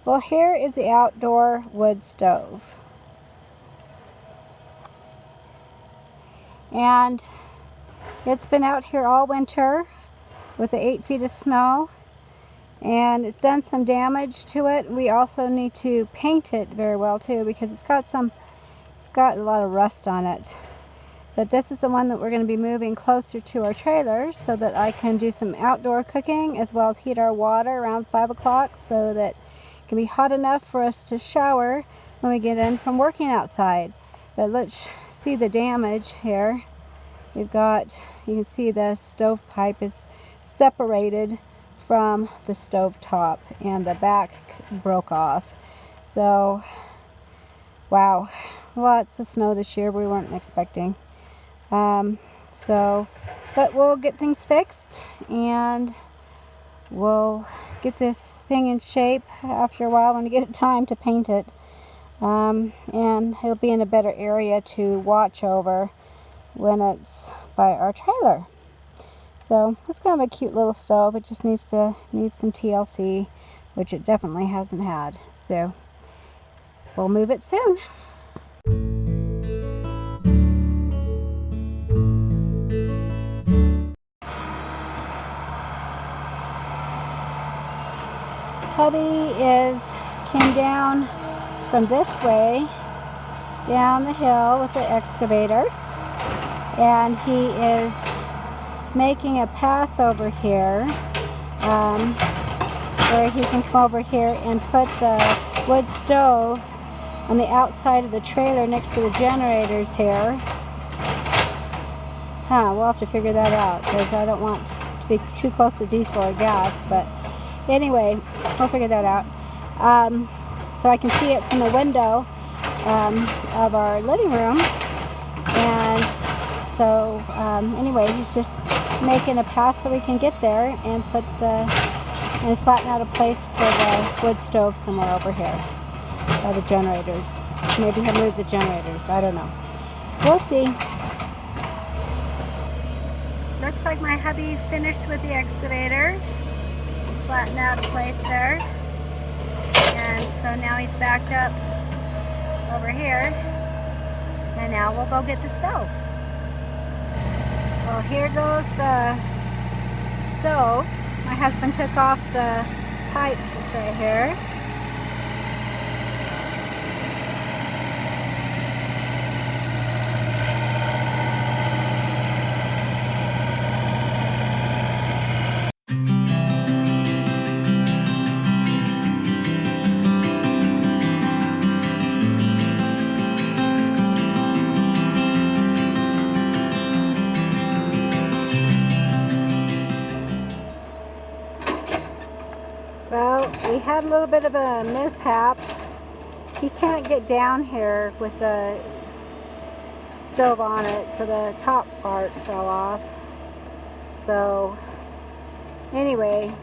Well, here is the outdoor wood stove. And it's been out here all winter with the 8 feet of snow, and it's done some damage to it. We also need to paint it very well too, because it's got a lot of rust on it. But this is the one that we're going to be moving closer to our trailer so that I can do some outdoor cooking as well as heat our water around 5 o'clock so that it can be hot enough for us to shower when we get in from working outside. But let's see the damage here. We've got, you can see the stovepipe is separated from the stove top and the back broke off. So, wow, lots of snow this year we weren't expecting. But we'll get things fixed and we'll get this thing in shape after a while when we get time to paint it. And it'll be in a better area to watch over when it's by our trailer. So it's kind of a cute little stove. It just needs some TLC, which it definitely hasn't had. So we'll move it soon. Hubby came down from this way down the hill with the excavator, and he is making a path over here where he can come over here and put the wood stove on the outside of the trailer next to the generators here. We'll have to figure that out because I don't want to be too close to diesel or gas, but anyway, we'll figure that out. So I can see it from the window of our living room. And so anyway, he's just making a path so we can get there and and flatten out a place for the wood stove somewhere over here by the generators. Maybe he'll move the generators. I don't know. We'll see. Looks like my hubby finished with the excavator. Flatten out a place there, and so now he's backed up over here, and now we'll go get the stove. Well, here goes the stove. My husband took off the pipe that's right here. Well, we had a little bit of a mishap. He can't get down here with the stove on it, so the top part fell off. So anyway,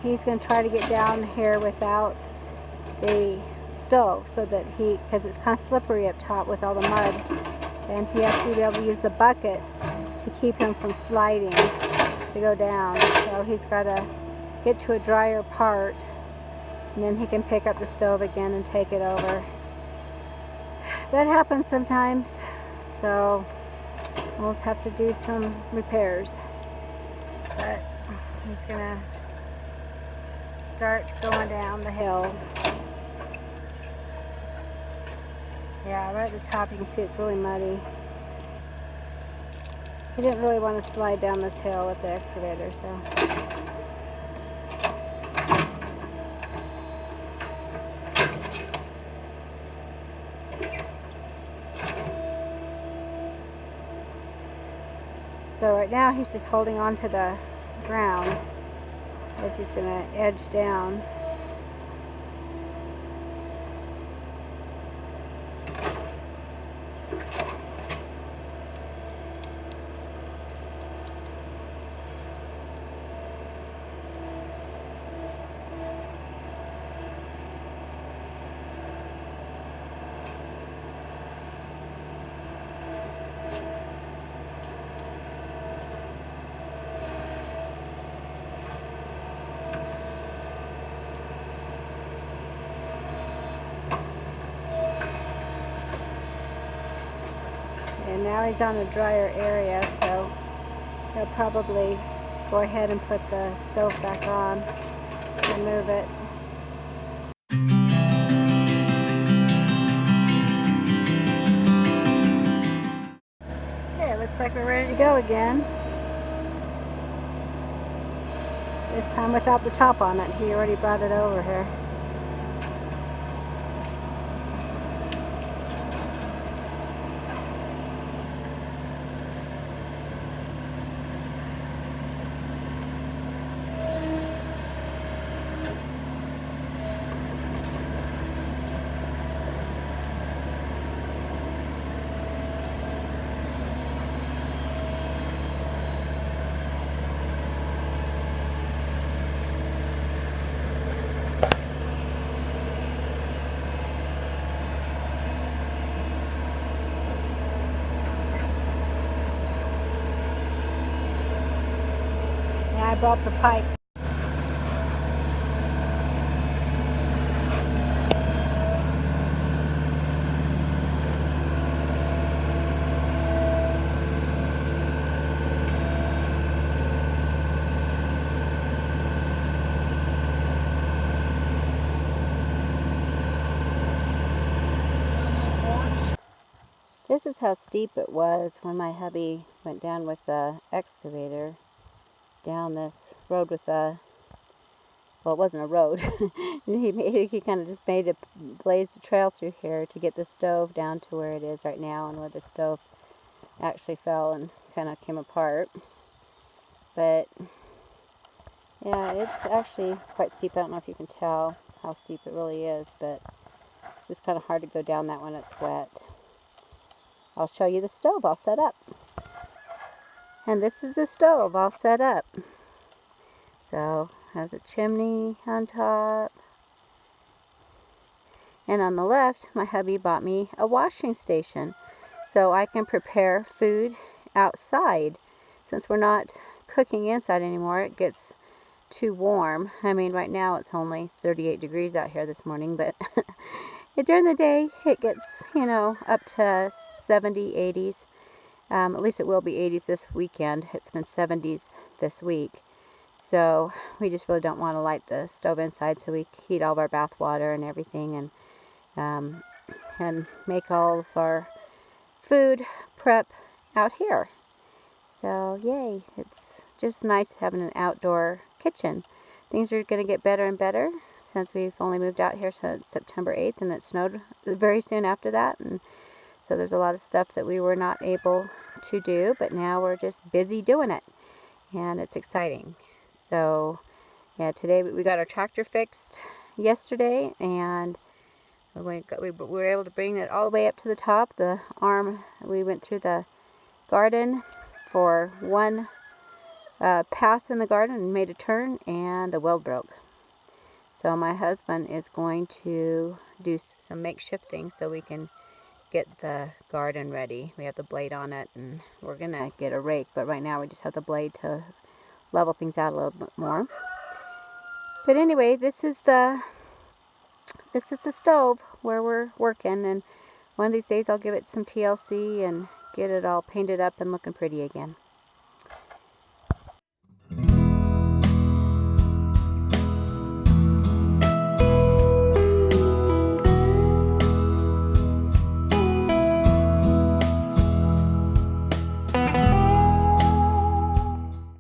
he's going to try to get down here without the stove, so that because it's kind of slippery up top with all the mud, and he has to be able to use the bucket to keep him from sliding to go down. So he's got to get to a drier part, and then he can pick up the stove again and take it over. That happens sometimes, so we'll have to do some repairs. But he's gonna start going down the hill. Yeah, right at the top you can see it's really muddy. He didn't really want to slide down this hill with the excavator, so. So right now he's just holding on to the ground as he's going to edge down. And now he's on a drier area, so he'll probably go ahead and put the stove back on and move it. Okay, it looks like we're ready to go again. This time without the top on it. He already brought it over here. I brought the pipes. This is how steep it was when my hubby went down with the excavator down this road with the, well, it wasn't a road. he kind of just blazed a trail through here to get the stove down to where it is right now, and where the stove actually fell and kind of came apart. But yeah, it's actually quite steep. I don't know if you can tell how steep it really is, but it's just kind of hard to go down that when it's wet. I'll show you the stove all set up. And this is the stove all set up. So, has a chimney on top. And on the left, my hubby bought me a washing station, so I can prepare food outside. Since we're not cooking inside anymore, it gets too warm. I mean, right now it's only 38 degrees out here this morning, but during the day it gets, you know, up to 70, 80s. At least it will be 80s this weekend. It's been 70s this week. So we just really don't want to light the stove inside, so we heat all of our bath water and everything, and make all of our food prep out here. So yay, it's just nice having an outdoor kitchen. Things are going to get better and better since we've only moved out here since September 8th, and it snowed very soon after that, and so there's a lot of stuff that we were not able to do, but now we're just busy doing it, and it's exciting. So yeah, today we got our tractor fixed yesterday, and we were able to bring it all the way up to the top. The arm, we went through the garden for one pass in the garden and made a turn, and the weld broke. So my husband is going to do some makeshift things so we can get the garden ready. We have the blade on it, and we're gonna get a rake, but right now we just have the blade to level things out a little bit more. But anyway, this is the stove where we're working, and one of these days I'll give it some TLC and get it all painted up and looking pretty again.